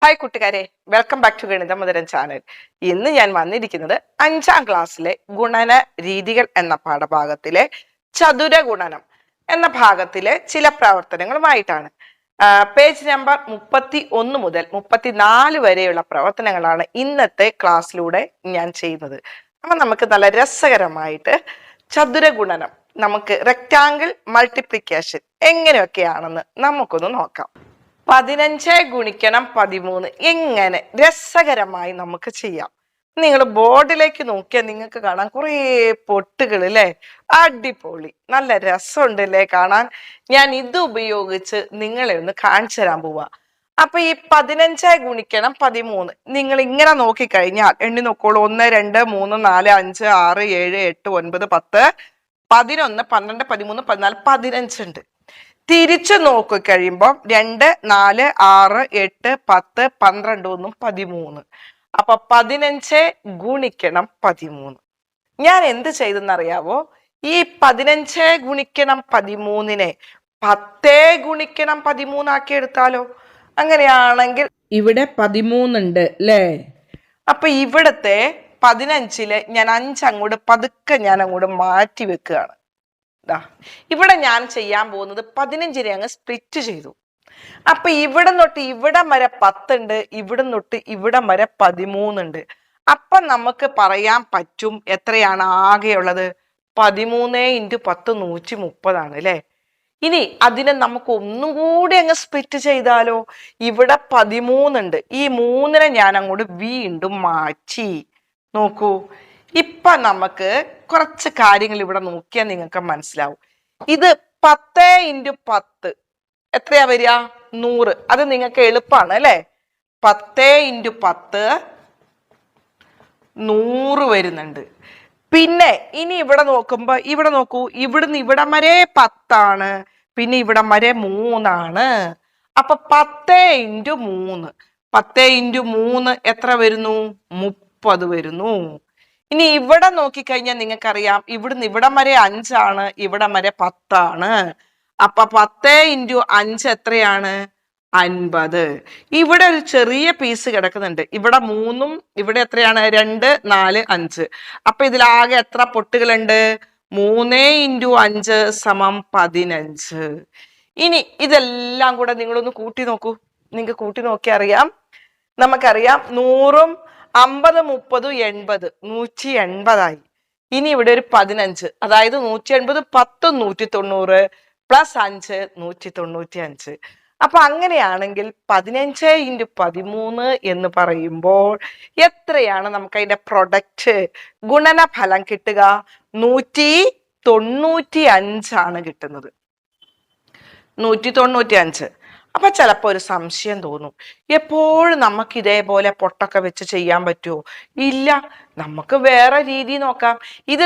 Hi കൂട്ടുകാരെ, welcome back to ഗണിതമധുരം channel. ഇന്ന് ഞാൻ വന്നിരിക്കുന്നത് 5ാം ക്ലാസ്സിലെ ഗുണന രീതികൾ എന്ന പാഠഭാഗത്തിലെ ചതുര ഗുണനം എന്ന ഭാഗത്തിലെ ചില പ്രവർത്തനങ്ങളുമായിട്ടാണ്. പേജ് നമ്പർ 31 മുതൽ 34 വരെയുള്ള പ്രവർത്തനങ്ങളാണ് ഇന്നത്തെ ക്ലാസ്സിലൂടെ ഞാൻ ചെയ്യുന്നത്. അപ്പൊ നമുക്ക് നല്ല രസകരമായിട്ട് ചതുര ഗുണനം, നമുക്ക് റെക്റ്റാങ്കിൾ മൾട്ടിപ്ലിക്കേഷൻ എങ്ങനെയൊക്കെയാണെന്ന് നമുക്കൊന്ന് നോക്കാം. 15 ഗുണിക്കണം 13 എങ്ങനെ രസകരമായി നമുക്ക് ചെയ്യാം. നിങ്ങൾ ബോർഡിലേക്ക് നോക്കിയാൽ നിങ്ങൾക്ക് കാണാം കുറേ പൊട്ടുകൾ അല്ലേ. അടിപൊളി, നല്ല രസമുണ്ടല്ലേ കാണാൻ. ഞാൻ ഇത് ഉപയോഗിച്ച് നിങ്ങളെ ഒന്ന് കാണിച്ചു തരാൻ പോവാ. അപ്പൊ ഈ 15 ഗുണിക്കണം 13 നിങ്ങൾ ഇങ്ങനെ നോക്കിക്കഴിഞ്ഞാൽ എണ്ണി നോക്കോളൂ. 1 2 3 4 5 6 7 8 9 10 11 12 13 14 15 ഉണ്ട്. തിരിച്ചു നോക്കി കഴിയുമ്പോൾ 2 4 6 8 10 12 1 13. അപ്പൊ 15 ഗുണിക്കണം 13. ഞാൻ എന്ത് ചെയ്തെന്നറിയാവോ? ഈ 15 ഗുണിക്കണം 13നെ 10 ഗുണിക്കണം 13 ആക്കി എടുത്താലോ? അങ്ങനെയാണെങ്കിൽ ഇവിടെ 13 ഉണ്ട് അല്ലേ. അപ്പൊ ഇവിടത്തെ 15ല് ഞാൻ 5 അങ്ങോട്ട് പതുക്കെ ഞാൻ അങ്ങോട്ട് മാറ്റി വെക്കുകയാണ്. ഇവിടെ ഞാൻ ചെയ്യാൻ പോകുന്നത് 15നെ അങ്ങ് സ്പ്ലിറ്റ് ചെയ്തു. അപ്പൊ ഇവിടെ തൊട്ട് ഇവിടം വരെ 10 ഉണ്ട്, ഇവിടെ തൊട്ട് ഇവിടം വരെ 13 ഉണ്ട്. അപ്പൊ നമുക്ക് പറയാൻ പറ്റും എത്രയാണ് ആകെയുള്ളത്? 13 × 10 130 ആണ് അല്ലെ. ഇനി അതിനെ നമുക്ക് ഒന്നും കൂടി അങ്ങ് സ്പ്ലിറ്റ് ചെയ്താലോ? ഇവിടെ 13 ഉണ്ട്, ഈ 3നെ ഞാൻ അങ്ങോട്ട് വീണ്ടും മാറ്റി. നോക്കൂ, ഇപ്പൊ നമുക്ക് കുറച്ച് കാര്യങ്ങൾ ഇവിടെ നോക്കിയാൽ നിങ്ങൾക്ക് മനസ്സിലാവും. ഇത് 10 × 10 എത്രയാ വരിക? 100. അത് നിങ്ങൾക്ക് എളുപ്പമാണ് അല്ലെ. 10 × 10 100 വരുന്നുണ്ട്. പിന്നെ ഇനി ഇവിടെ നോക്കുമ്പോ ഇവിടെ നോക്കൂ, ഇവിടുന്ന് ഇവിടം വരെ 10 ആണ്, പിന്നെ ഇവിടം വരെ 3 ആണ്. അപ്പൊ 10 × 3 10 × 3 എത്ര വരുന്നു? 30 വരുന്നു. ഇനി ഇവിടെ നോക്കിക്കഴിഞ്ഞാൽ നിങ്ങൾക്കറിയാം, ഇവിടുന്ന് ഇവിടം വരെ 5 ആണ്, ഇവിടം വരെ 10 ആണ്. അപ്പൊ 10 × 5 എത്രയാണ്? 50. ഇവിടെ ഒരു ചെറിയ പീസ് കിടക്കുന്നുണ്ട്. ഇവിടെ 3ഉം ഇവിടെ എത്രയാണ്? 2 4 5. അപ്പൊ ഇതിലാകെ എത്ര പൊട്ടുകളുണ്ട്? 3 × 5 = 15. ഇനി ഇതെല്ലാം കൂടെ നിങ്ങളൊന്ന് കൂട്ടി നോക്കൂ. നിങ്ങൾക്ക് കൂട്ടി നോക്കി അറിയാം. നമുക്കറിയാം 100ഉം 50 30 80 180 ആയി. ഇനി ഇവിടെ ഒരു 15, അതായത് 180 10 190 പ്ലസ് 5 195. അപ്പൊ അങ്ങനെയാണെങ്കിൽ 15 × 13 എന്ന് പറയുമ്പോൾ എത്രയാണ് നമുക്ക് അതിന്റെ പ്രൊഡക്റ്റ് ഗുണനഫലം കിട്ടുക? 195 ആണ് കിട്ടുന്നത്. 195. അപ്പൊ ചിലപ്പോ ഒരു സംശയം തോന്നും, എപ്പോഴും നമുക്ക് ഇതേപോലെ പൊട്ടൊക്കെ വെച്ച് ചെയ്യാൻ പറ്റുമോ? ഇല്ല, നമുക്ക് വേറെ രീതി നോക്കാം. ഇത്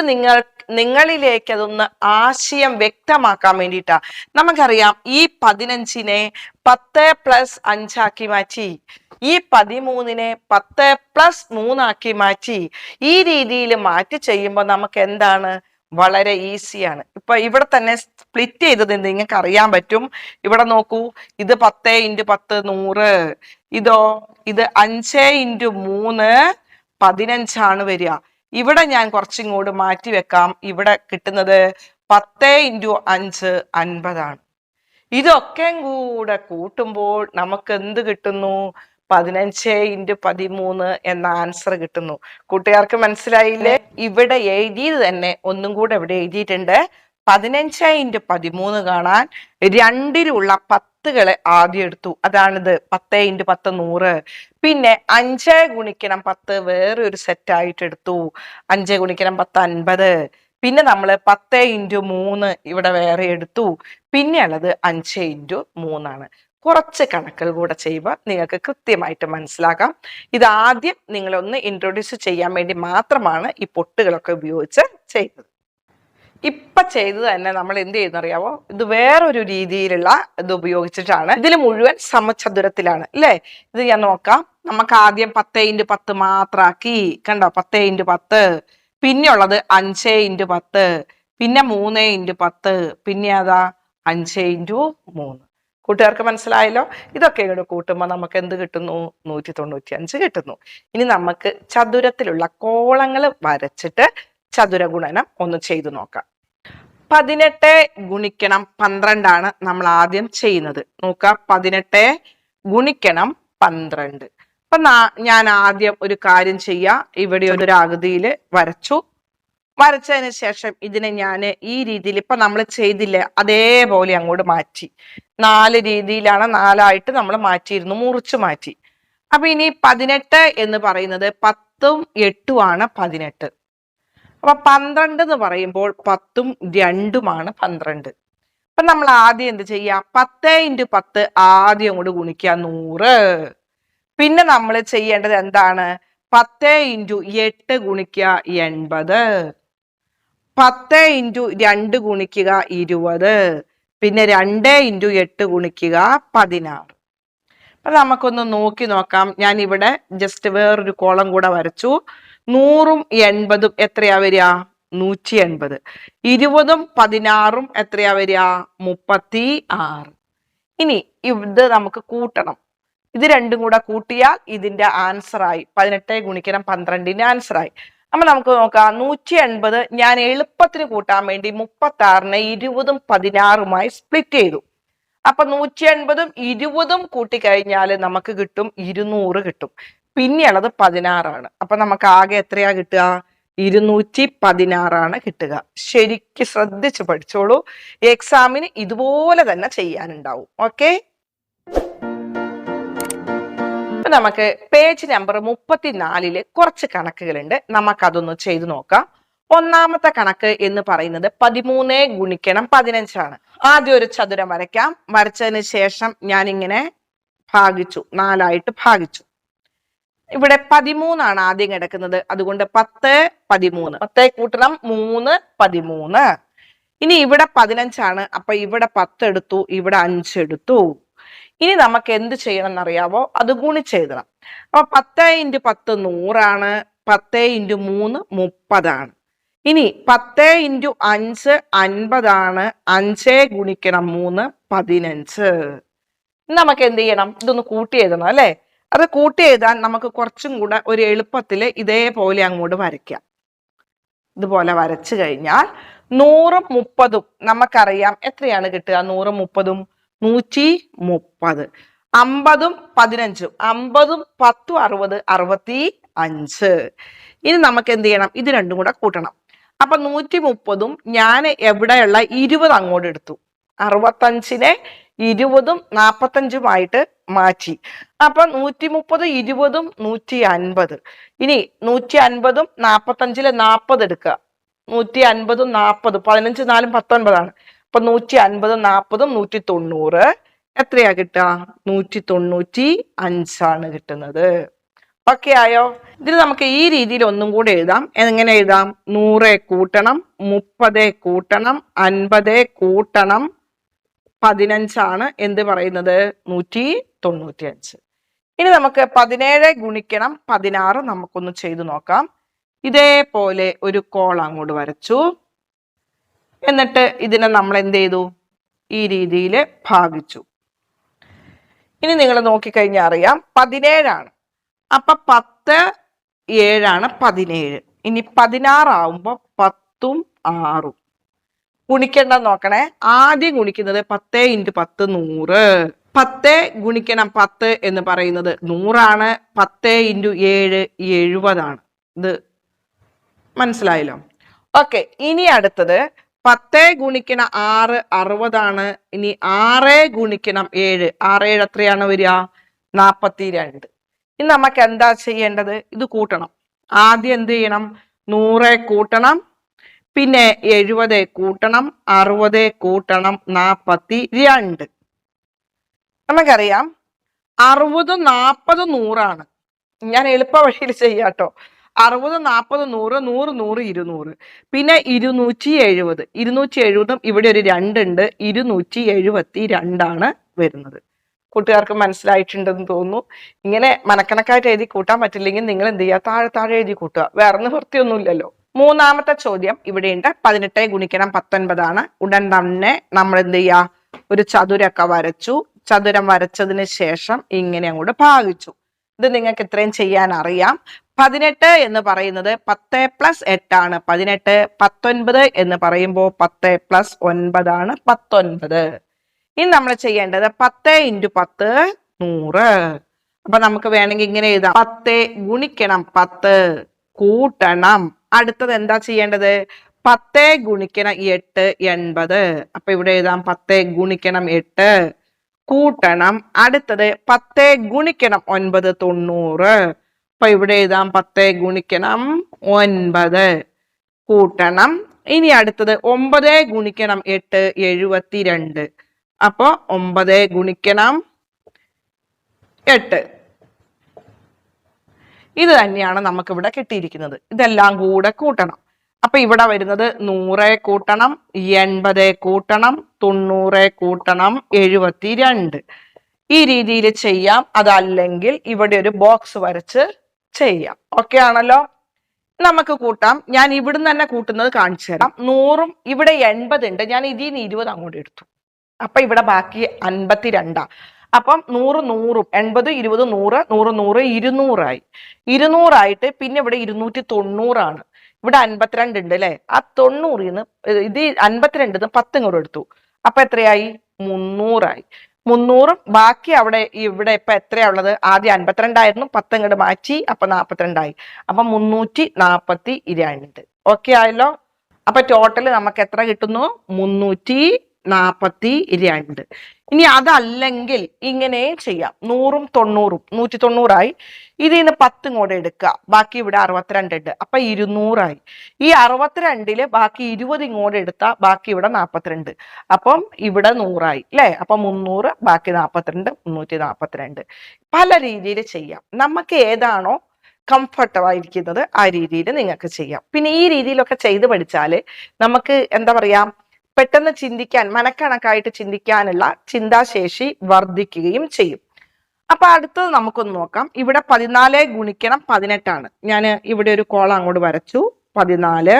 നിങ്ങളിലേക്ക് അതൊന്ന് ആശയം വ്യക്തമാക്കാൻ വേണ്ടിയിട്ടാ. നമുക്കറിയാം, ഈ 15നെ 10 + 5 ആക്കി മാറ്റി, ഈ 13നെ 10 + 3 ആക്കി മാറ്റി. ഈ രീതിയിൽ മാറ്റി ചെയ്യുമ്പോൾ നമുക്ക് എന്താണ്? വളരെ ഈസിയാണ്. ഇപ്പൊ ഇവിടെ തന്നെ സ്പ്ലിറ്റ് ചെയ്തത് നിങ്ങൾക്ക് അറിയാൻ പറ്റും. ഇവിടെ നോക്കൂ, ഇത് 10 × 10 100. ഇത് 5 × 3 15 ആണ് വരിക. ഇവിടെ ഞാൻ കുറച്ചിങ്ങോട്ട് മാറ്റി വെക്കാം. ഇവിടെ കിട്ടുന്നത് 10 × 5 50 ആണ്. ഇതൊക്കെ കൂടെ കൂട്ടുമ്പോൾ നമുക്ക് എന്ത് കിട്ടുന്നു? 15 × 13 എന്ന ആൻസർ കിട്ടുന്നു. കൂട്ടുകാർക്ക് മനസ്സിലായില്ലേ? ഇവിടെ എഴുതിയത് തന്നെ ഒന്നും കൂടെ ഇവിടെ എഴുതിയിട്ടുണ്ട്. 15 × 13 കാണാൻ 2ലുള്ള 10കളെ ആദ്യം എടുത്തു. അതാണിത് 10 × 10 100. പിന്നെ 5 ഗുണിക്കണം 10 വേറെ ഒരു സെറ്റ് ആയിട്ട് എടുത്തു. 5 ഗുണിക്കണം 10 50. പിന്നെ നമ്മൾ 10 × 3 ഇവിടെ വേറെ എടുത്തു. പിന്നെ ഉള്ളത് 5 × 3 ആണ്. കുറച്ച് കണക്കുകൾ കൂടെ ചെയ്യുമ്പോൾ നിങ്ങൾക്ക് കൃത്യമായിട്ട് മനസ്സിലാക്കാം. ഇതാദ്യം നിങ്ങളൊന്ന് ഇൻട്രൊഡ്യൂസ് ചെയ്യാൻ വേണ്ടി മാത്രമാണ് ഈ പൊട്ടുകളൊക്കെ ഉപയോഗിച്ച് ചെയ്തത്. ഇപ്പൊ ചെയ്തത് തന്നെ നമ്മൾ എന്ത് ചെയ്യുന്നറിയാവോ? ഇത് വേറൊരു രീതിയിലുള്ള ഇത് ഉപയോഗിച്ചിട്ടാണ്. ഇതിൽ മുഴുവൻ സമചതുരത്തിലാണ് അല്ലേ. ഇത് ഞാൻ നോക്കാം. നമുക്ക് ആദ്യം 10 × 10 മാത്രാക്കി. കണ്ടോ? 10 × 10. പിന്നെ ഉള്ളത് 5 × 10. പിന്നെ 3 × 10. പിന്നെ അതാ 5 × 3. കൂട്ടുകാർക്ക് മനസ്സിലായല്ലോ? ഇതൊക്കെ ഇങ്ങോട്ട് കൂട്ടുമ്പോൾ നമുക്ക് എന്ത് കിട്ടുന്നു? 195 കിട്ടുന്നു. ഇനി നമുക്ക് ചതുരത്തിലുള്ള കോളങ്ങൾ വരച്ചിട്ട് ചതുരഗുണനം ഒന്ന് ചെയ്തു നോക്കാം. 18 ഗുണിക്കണം 12 ആണ് നമ്മൾ ആദ്യം ചെയ്യുന്നത്. നോക്കാം, 18 ഗുണിക്കണം 12. അപ്പൊ ഞാൻ ആദ്യം ഒരു കാര്യം ചെയ്യാം. ഇവിടെ ഒരു ആകൃതിയിൽ വരച്ചു. വരച്ചതിന് ശേഷം ഇതിനെ ഞാൻ ഈ രീതിയിൽ ഇപ്പൊ നമ്മൾ ചെയ്തില്ലേ അതേപോലെ അങ്ങോട്ട് മാറ്റി. 4 രീതിയിലാണ്, 4ആയിട്ട് നമ്മൾ മാറ്റിയിരുന്നു, മുറിച്ചു മാറ്റി. അപ്പൊ ഇനി 18 എന്ന് പറയുന്നത് 10ഉം 8ഉം ആണ് 18. അപ്പൊ 12 എന്ന് പറയുമ്പോൾ 10ഉം 2ഉമാണ് 12. അപ്പൊ നമ്മൾ ആദ്യം എന്ത് ചെയ്യാം? 10 × 10 ആദ്യം അങ്ങോട്ട് ഗുണിക്കുക 100. പിന്നെ നമ്മൾ ചെയ്യേണ്ടത് എന്താണ്? 10 × 8 ഗുണിക്കുക 80. 10 × 2 ഗുണിക്കുക 20. പിന്നെ 2 × 8 ഗുണിക്കുക 16. അപ്പൊ നമുക്കൊന്ന് നോക്കി നോക്കാം. ഞാൻ ഇവിടെ ജസ്റ്റ് വേറൊരു കോളം കൂടെ വരച്ചു. 100ഉം 80ഉം എത്രയാ വരിക? 180. 20ഉം 16ഉം എത്രയാ വരിക? 36. ഇനി ഇത് നമുക്ക് കൂട്ടണം. ഇത് രണ്ടും കൂടെ കൂട്ടിയാൽ ഇതിന്റെ ആൻസർ ആയി. 18 ഗുണിക്കണം 12ന്റെ ആൻസർ ആയി. അപ്പൊ നമുക്ക് നോക്കാം. 180 ഞാൻ എളുപ്പത്തിന് കൂട്ടാൻ വേണ്ടി 36നെ 20ഉം 16ഉമായി സ്പ്ലിറ്റ് ചെയ്തു. അപ്പൊ 180ഉം 20ഉം കൂട്ടിക്കഴിഞ്ഞാൽ നമുക്ക് കിട്ടും 200 കിട്ടും. പിന്നെയുള്ളത് 16 അപ്പൊ നമുക്ക് ആകെ എത്രയാ കിട്ടുക? 216 കിട്ടുക. ശരിക്ക് ശ്രദ്ധിച്ച് പഠിച്ചോളൂ. എക്സാമിന് ഇതുപോലെ തന്നെ ചെയ്യാനുണ്ടാവും. ഓക്കെ, നമുക്ക് പേജ് നമ്പർ 34 കുറച്ച് കണക്കുകളുണ്ട്. നമുക്കതൊന്ന് ചെയ്തു നോക്കാം. ഒന്നാമത്തെ കണക്ക് എന്ന് പറയുന്നത് 13 ഗുണിക്കണം 15 ആണ്. ആദ്യം ഒരു ചതുരം വരയ്ക്കാം. വരച്ചതിന് ശേഷം ഞാൻ ഇങ്ങനെ ഭാഗിച്ചു, 4ആയിട്ട് ഭാഗിച്ചു. ഇവിടെ 13 ആണ് ആദ്യം കിടക്കുന്നത്. അതുകൊണ്ട് 10 13, 10 കൂട്ടണം 3 13. ഇനി ഇവിടെ 15 ആണ്. അപ്പൊ ഇവിടെ 10 എടുത്തു, ഇവിടെ 5 എടുത്തു. ഇനി നമുക്ക് എന്ത് ചെയ്യണം എന്നറിയാവോ? അത് ഗുണിച്ചെഴുതണം. അപ്പൊ 10 × 10 100 ആണ്. 10 × 3 30 ഇനി 10 × 5 50 5 ഗുണിക്കണം 3 15. നമുക്ക് എന്ത് ചെയ്യണം? ഇതൊന്ന് കൂട്ടി എഴുതണം അല്ലെ? അത് കൂട്ടി എഴുതാൻ നമുക്ക് കുറച്ചും കൂടെ ഒരു എളുപ്പത്തിൽ ഇതേപോലെ അങ്ങോട്ട് വരയ്ക്കാം. ഇതുപോലെ വരച്ചു കഴിഞ്ഞാൽ 100ഉം 30ഉം നമുക്കറിയാം എത്രയാണ് കിട്ടുക? 100ഉം 30ഉം 130. 50ഉം 15ഉം 50ഉം 10ഉം 60 65. ഇനി നമുക്ക് എന്ത് ചെയ്യണം? ഇത് രണ്ടും കൂടെ കൂട്ടണം. അപ്പൊ 130ഉം ഞാൻ എവിടെയുള്ള 20 അങ്ങോട്ട് എടുത്തു. 65നെ 20ഉം 45ഉമായിട്ട് മാറ്റി. അപ്പൊ 130 20ഉം 150. ഇനി 150ഉം 45ല് 40 എടുക്കുക. 150ഉം 40 15 4 19 അപ്പൊ 150 40 190. എത്രയാ കിട്ടുക? 195 കിട്ടുന്നത്. ഓക്കെ ആയോ? ഇതിന് നമുക്ക് ഈ രീതിയിൽ ഒന്നും കൂടെ എഴുതാം. എങ്ങനെ എഴുതാം? 100 കൂട്ടണം 30 കൂട്ടണം 50 കൂട്ടണം 15 എന്ത് പറയുന്നത്? 195. ഇനി നമുക്ക് 17 ഗുണിക്കണം 16 നമുക്കൊന്ന് ചെയ്തു നോക്കാം. ഇതേപോലെ ഒരു കോൾ അങ്ങോട്ട് വരച്ചു. എന്നിട്ട് ഇതിനെ നമ്മൾ എന്ത് ചെയ്തു? ഈ രീതിയിൽ ഭാഗിച്ചു. ഇനി നിങ്ങൾ നോക്കിക്കഴിഞ്ഞാൽ അറിയാം 17 അപ്പൊ 10 7 17. ഇനി 16 ആവുമ്പോ 10ഉം 6ഉം ഗുണിക്കേണ്ടത് നോക്കണേ. ആദ്യം ഗുണിക്കുന്നത് 10 × 10 100. 10 ഗുണിക്കണം 10 എന്ന് പറയുന്നത് 100. 10 × 7 70. ഇത് മനസ്സിലായല്ലോ? ഓക്കെ, ഇനി അടുത്തത് 10 ഗുണിക്കണം 6 60. ഇനി 6 ഗുണിക്കണം 7 6 7 എത്രയാണ് വരിക? 42. ഇനി നമുക്ക് എന്താ ചെയ്യേണ്ടത്? ഇത് കൂട്ടണം. ആദ്യം എന്ത് ചെയ്യണം? 100 കൂട്ടണം, പിന്നെ 70 കൂട്ടണം 60 കൂട്ടണം 42. നമുക്കറിയാം 60 40 100. ഞാൻ എളുപ്പ വഴിയിൽ ചെയ്യാട്ടോ. 60 40 100 100 100 200. പിന്നെ 270. 270ഉം ഇവിടെ ഒരു 2 ഉണ്ട്. 272 വരുന്നത്. കൂട്ടുകാർക്ക് മനസ്സിലായിട്ടുണ്ടെന്ന് തോന്നുന്നു. ഇങ്ങനെ മനക്കണക്കായിട്ട് എഴുതി കൂട്ടാൻ പറ്റില്ലെങ്കിൽ നിങ്ങൾ എന്ത് ചെയ്യുക? താഴെ താഴെ എഴുതി കൂട്ടുക. വേറെ നിവൃത്തിയൊന്നുമില്ലല്ലോ. മൂന്നാമത്തെ ചോദ്യം ഇവിടെയുണ്ട്. 18 ഗുണിക്കണം 19. ഉടൻ തന്നെ നമ്മൾ എന്ത് ചെയ്യുക? ഒരു ചതുരൊക്കെ വരച്ചു. ചതുരം വരച്ചതിന് ശേഷം ഇങ്ങനെ അങ്ങോട്ട് ഭാഗിച്ചു. ഇത് നിങ്ങൾക്ക് ഇത്രയും ചെയ്യാൻ അറിയാം. 18 എന്ന് പറയുന്നത് 10 + 8 ആണ് 18. 19 എന്ന് പറയുമ്പോൾ 10 + 9 ആണ് 19. ഇനി നമ്മൾ ചെയ്യേണ്ടത് 10 × 10 100. അപ്പൊ നമുക്ക് വേണമെങ്കിൽ ഇങ്ങനെ എഴുതാം, 10 ഗുണിക്കണം 10 കൂട്ടണം. അടുത്തത് എന്താ ചെയ്യേണ്ടത്? 10 ഗുണിക്കണം 8 80. അപ്പൊ ഇവിടെ എഴുതാം 10 ഗുണിക്കണം 8 കൂട്ടണം. അടുത്തത് 10 ഗുണിക്കണം 9 90. അപ്പൊ ഇവിടെ എഴുതാം 10 ഗുണിക്കണം 9 കൂട്ടണം. ഇനി അടുത്തത് 9 ഗുണിക്കണം 8 72. അപ്പൊ 9 ഗുണിക്കണം 8. ഇത് തന്നെയാണ് നമുക്ക് ഇവിടെ കിട്ടിയിരിക്കുന്നത്. ഇതെല്ലാം കൂടെ കൂട്ടണം. അപ്പൊ ഇവിടെ വരുന്നത് 100 കൂട്ടണം 80 കൂട്ടണം 90 കൂട്ടണം 72. ഈ രീതിയിൽ ചെയ്യാം. അതല്ലെങ്കിൽ ഇവിടെ ഒരു ബോക്സ് വരച്ച് ചെയ്യാം. ഓക്കെ ആണല്ലോ? നമുക്ക് കൂട്ടാം. ഞാൻ ഇവിടുന്ന് തന്നെ കൂട്ടുന്നത് കാണിച്ചു തരാം. 100ഉം ഇവിടെ 80 ഉണ്ട്. ഞാൻ ഇതിൽ നിന്ന് 20 അങ്ങോട്ട് എടുത്തു. അപ്പൊ ഇവിടെ ബാക്കി 52. അപ്പം 100 100ഉം 80 20 100 100 100 200 ആയി. 200 ആയിട്ട് പിന്നെ ഇവിടെ 290 ആണ്. ഇവിടെ 52 ഉണ്ട് അല്ലെ? ആ 90ന്ന് ഇത് 52 10 ഇങ്ങോട്ട് എടുത്തു. അപ്പൊ എത്രയായി? 300 ആയി. 300ഉം ബാക്കി അവിടെ ഇവിടെ ഇപ്പൊ എത്രയാ ഉള്ളത്? ആദ്യം 52 ആയിരുന്നു, 10 ഇങ്ങോട്ട് മാറ്റി, അപ്പൊ 42 ആയി. അപ്പൊ 342. ഓക്കെ ആയല്ലോ? അപ്പൊ ടോട്ടൽ നമുക്ക് എത്ര കിട്ടുന്നു? 342. ഇനി അതല്ലെങ്കിൽ ഇങ്ങനെയും ചെയ്യാം. 100ഉം 90ഉം 190 ആയി. ഇതിൽ നിന്ന് 10 ഇങ്ങോട്ട് എടുക്കുക. ബാക്കി ഇവിടെ 62 ഉണ്ട്. അപ്പൊ 200 ആയി. ഈ 62ല് ബാക്കി 20 ഇങ്ങോട്ട് എടുത്താൽ ബാക്കി ഇവിടെ 42. അപ്പം ഇവിടെ 100 ആയി അല്ലെ? അപ്പൊ 300 ബാക്കി 42 342. പല രീതിയിൽ ചെയ്യാം. നമുക്ക് ഏതാണോ കംഫർട്ടബിൾ ആയിരിക്കുന്നത് ആ രീതിയിൽ നിങ്ങൾക്ക് ചെയ്യാം. പിന്നെ ഈ രീതിയിലൊക്കെ ചെയ്ത് പഠിച്ചാല് നമുക്ക് എന്താ പറയാ, പെട്ടെന്ന് ചിന്തിക്കാൻ, മനക്കണക്കായിട്ട് ചിന്തിക്കാനുള്ള ചിന്താശേഷി വർദ്ധിക്കുകയും ചെയ്യും. അപ്പൊ അടുത്തത് നമുക്കൊന്ന് നോക്കാം. ഇവിടെ 14 ഗുണിക്കണം 18 ആണ്. ഞാൻ ഇവിടെ ഒരു കോളം അങ്ങോട്ട് വരച്ചു. 14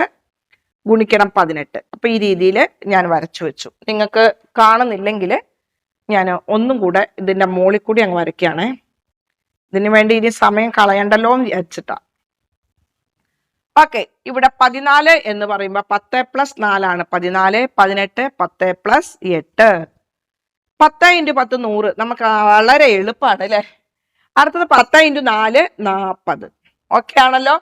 ഗുണിക്കണം 18. അപ്പൊ ഈ രീതിയിൽ ഞാൻ വരച്ചു വെച്ചു. നിങ്ങൾക്ക് കാണുന്നില്ലെങ്കിൽ ഞാൻ ഒന്നും കൂടെ ഇതിന്റെ മുകളിൽ കൂടി അങ്ങ് വരയ്ക്കുകയാണേ. ഇതിനു വേണ്ടി ഇനി സമയം കളയണ്ടല്ലോ എന്ന് വിചാരിച്ചിട്ടാ. ഓക്കെ, ഇവിടെ 14 എന്ന് പറയുമ്പോ 10 + 4 ആണ് 14. 18 10 + 8. 10 × 10 100. നമുക്ക് വളരെ എളുപ്പമാണ് അല്ലെ? അടുത്തത് 10 × 4 40. ഓക്കെ ആണല്ലോ?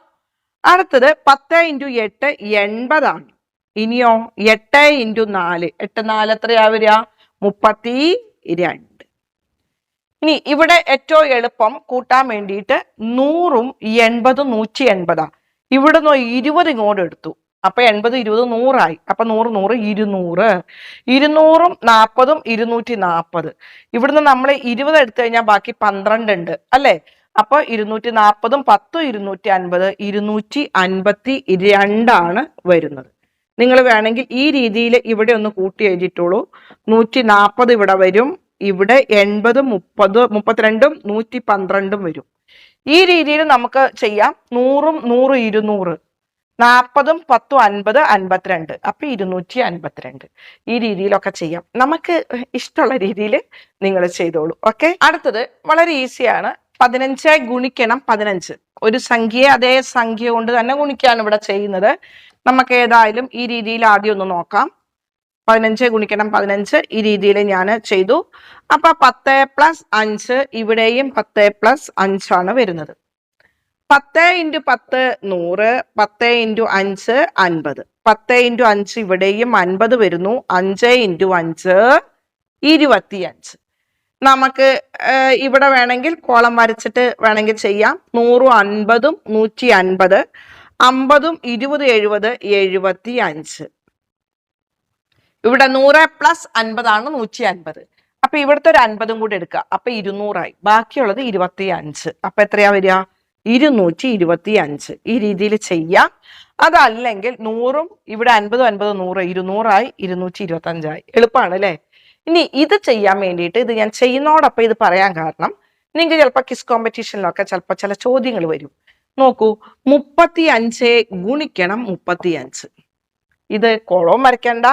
അടുത്തത് 10 × 8 80 ആണ്. ഇനിയോ 8 × 4 8 4 എത്രയാ വരിക? 32. ഇനി ഇവിടെ ഏറ്റവും എളുപ്പം കൂട്ടാൻ വേണ്ടിയിട്ട് 100ഉം 80ഉം 180. ഇവിടുന്ന് 20 ഇങ്ങോട്ട് എടുത്തു. അപ്പൊ 80 20 100 ആയി. അപ്പൊ 100 100 200. 200ഉം 40ഉം 240. ഇവിടുന്ന് നമ്മൾ 20 എടുത്തു കഴിഞ്ഞാൽ ബാക്കി 12 ഉണ്ട് അല്ലെ? അപ്പൊ 240ഉം 10ഉം 250 252 ആണ് വരുന്നത്. നിങ്ങൾ വേണമെങ്കിൽ ഈ രീതിയിൽ ഇവിടെ ഒന്ന് കൂട്ടി എഴുതിയിട്ടുള്ളൂ. 140 ഇവിടെ വരും. ഇവിടെ 80 30 32ഉം 112ഉം വരും. ഈ രീതിയിൽ നമുക്ക് ചെയ്യാം. 100ഉം 100 200. 40ഉം 10ഉം 50 52. അപ്പൊ 252. ഈ രീതിയിലൊക്കെ ചെയ്യാം. നമുക്ക് ഇഷ്ടമുള്ള രീതിയിൽ നിങ്ങൾ ചെയ്തോളൂ. ഓക്കെ, അടുത്തത് വളരെ ഈസിയാണ്. 15 ഗുണിക്കണം 15. ഒരു സംഖ്യയെ അതേ സംഖ്യ കൊണ്ട് തന്നെ ഗുണിക്കാണ് ഇവിടെ ചെയ്യുന്നത്. നമുക്ക് ഏതായാലും ഈ രീതിയിൽ ആദ്യം ഒന്ന് നോക്കാം. 15 ഗുണിക്കണം 15 ഈ രീതിയിൽ ഞാൻ ചെയ്തു. അപ്പൊ 10 + 5 ഇവിടെയും 10 + 5 ആണ് വരുന്നത്. 10 × 10 100. 10 × 5 50. 10 × 5 ഇവിടെയും 50 വരുന്നു. 5 × 5 25. നമുക്ക് ഇവിടെ വേണമെങ്കിൽ കോളം വരച്ചിട്ട് വേണമെങ്കിൽ ചെയ്യാം. 100ഉം 50ഉം 150. 50ഉം 20 70 75. ഇവിടെ 100 + 50 ആണ് 150. അപ്പൊ ഇവിടുത്തെ ഒരു 50ഉം കൂടി എടുക്കുക. അപ്പൊ 200 ആയി. ബാക്കിയുള്ളത് 25. അപ്പൊ എത്രയാ വരിക? 225. ഈ രീതിയിൽ ചെയ്യാം. അതല്ലെങ്കിൽ 100ഉം ഇവിടെ 50 50 100 200 ആയി. 225 ആയി. എളുപ്പമാണ് അല്ലെ? ഇനി ഇത് ചെയ്യാൻ വേണ്ടിയിട്ട് ഇത് ഞാൻ ചെയ്യുന്നതോടൊപ്പം ഇത് പറയാൻ കാരണം നിങ്ങൾക്ക് ചിലപ്പോൾ ക്വിസ് കോമ്പറ്റീഷനിലൊക്കെ ചിലപ്പോൾ ചില ചോദ്യങ്ങൾ വരും. നോക്കൂ, 35 ഗുണിക്കണം 35. ഇത് കോളവും വരയ്ക്കണ്ട,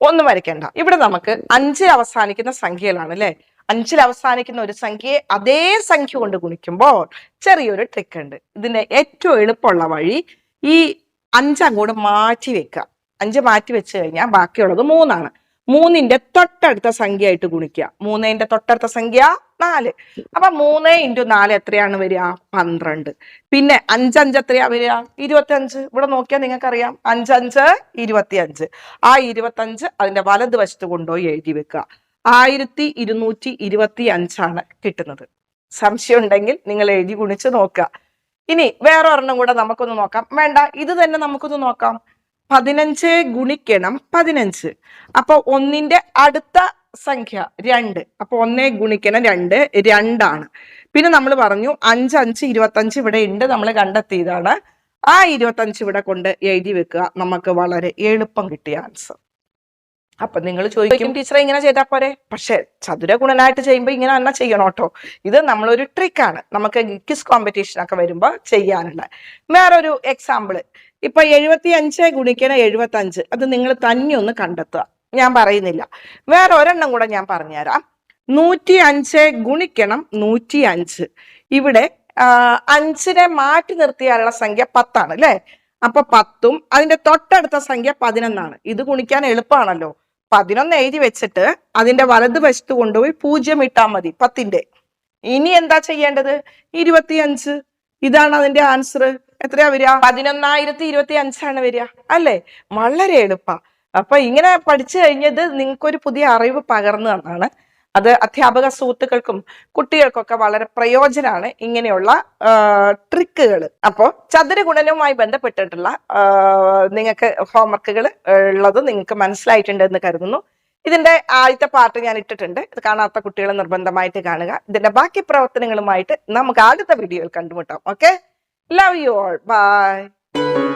ഒന്നും വരയ്ക്കണ്ട. ഇവിടെ നമുക്ക് 5 അവസാനിക്കുന്ന സംഖ്യകളാണ് അല്ലെ? അഞ്ചിൽ അവസാനിക്കുന്ന ഒരു സംഖ്യയെ അതേ സംഖ്യ കൊണ്ട് ഗുണിക്കുമ്പോൾ ചെറിയൊരു ട്രിക്ക് ഉണ്ട്. ഇതിന്റെ ഏറ്റവും എളുപ്പമുള്ള വഴി ഈ 5 അങ്ങോട്ട് മാറ്റി വെക്കുക. 5 മാറ്റി വെച്ച് കഴിഞ്ഞാൽ ബാക്കിയുള്ളത് 3 ആണ്. 3ന്റെ തൊട്ടടുത്ത സംഖ്യ ആയിട്ട് ഗുണിക്കുക. 3ന്റെ തൊട്ടടുത്ത സംഖ്യ 4. അപ്പൊ 3 × 4 എത്രയാണ് വരിക? 12. പിന്നെ 5 5 എത്രയാ വരിക? 25. ഇവിടെ നോക്കിയാൽ നിങ്ങൾക്ക് അറിയാം 5 5 25. ആ 25 അതിന്റെ വലതുവശത്ത് കൊണ്ടുപോയി എഴുതി വെക്കുക. 1225 കിട്ടുന്നത്. സംശയം ഉണ്ടെങ്കിൽ നിങ്ങൾ എഴുതി ഗുണിച്ച് നോക്കുക. ഇനി വേറെ ഒരെണ്ണം കൂടെ നമുക്കൊന്ന് നോക്കാം. വേണ്ട, ഇത് തന്നെ നമുക്കൊന്ന് നോക്കാം. 15 ഗുണിക്കണം 15. അപ്പൊ 1ന്റെ അടുത്ത സംഖ്യ 2. അപ്പൊ 1 ഗുണിക്കണം 2 2ആണ്. പിന്നെ നമ്മൾ പറഞ്ഞു 5 5 25 ഇവിടെ ഉണ്ട്, നമ്മൾ കണ്ടെത്തിയതാണ്. ആ 25 ഇവിടെ കൊണ്ട് എഴുതി വെക്കുക. നമുക്ക് വളരെ എളുപ്പം കിട്ടിയ ആൻസർ. അപ്പൊ നിങ്ങൾ ചോദിക്കും, ടീച്ചറെ ഇങ്ങനെ ചെയ്താൽ പോരെ? പക്ഷെ ചതുര ഗുണനായിട്ട് ചെയ്യുമ്പോൾ ഇങ്ങനെ തന്നെ ചെയ്യണം കേട്ടോ. ഇത് നമ്മളൊരു ട്രിക്കാണ്, നമുക്ക് ക്വിസ് കോമ്പറ്റീഷൻ ഒക്കെ വരുമ്പോ ചെയ്യാനുള്ള. വേറൊരു എക്സാമ്പിൾ, ഇപ്പൊ 75 ഗുണിക്കണം 75, അത് നിങ്ങൾ തന്നെ ഒന്ന് കണ്ടെത്തുക, ഞാൻ പറയുന്നില്ല. വേറെ ഒരെണ്ണം കൂടെ ഞാൻ പറഞ്ഞുതരാം. 105 ഗുണിക്കണം 105. ഇവിടെ 5നെ മാറ്റി നിർത്തിയാലുള്ള സംഖ്യ 10 ആണ് അല്ലെ? അപ്പൊ 10ഉം അതിന്റെ തൊട്ടടുത്ത സംഖ്യ 11ആണ്. ഇത് ഗുണിക്കാൻ എളുപ്പമാണല്ലോ. 11 എഴുതി വെച്ചിട്ട് അതിന്റെ വലതുവശത്ത് കൊണ്ടുപോയി 0 ഇട്ടാൽ മതി 10ന്റെ. ഇനി എന്താ ചെയ്യേണ്ടത്? 25. ഇതാണ് അതിന്റെ ആൻസർ. എത്രയാ വരിക? 11,025 വരിക അല്ലേ? വളരെ എളുപ്പ. അപ്പൊ ഇങ്ങനെ പഠിച്ചു കഴിഞ്ഞത് നിങ്ങൾക്കൊരു പുതിയ അറിവ് പകർന്നു തന്നാണ്. അത് അധ്യാപക സുഹൃത്തുക്കൾക്കും കുട്ടികൾക്കൊക്കെ വളരെ പ്രയോജനമാണ് ഇങ്ങനെയുള്ള ട്രിക്കുകൾ. അപ്പോൾ ചതുരഗുണനവുമായി ബന്ധപ്പെട്ടിട്ടുള്ള നിങ്ങൾക്ക് ഹോംവർക്കുകൾ ഉള്ളത് നിങ്ങൾക്ക് മനസ്സിലായിട്ടുണ്ട് എന്ന് കരുതുന്നു. ഇതിന്റെ ആദ്യത്തെ പാർട്ട് ഞാൻ ഇട്ടിട്ടുണ്ട്. ഇത് കാണാത്ത കുട്ടികൾ നിർബന്ധമായിട്ട് കാണുക. ഇതിന്റെ ബാക്കി പ്രവർത്തനങ്ങളുമായിട്ട് നമുക്ക് അടുത്ത വീഡിയോയിൽ കണ്ടുമുട്ടാം. Okay, love you all, by.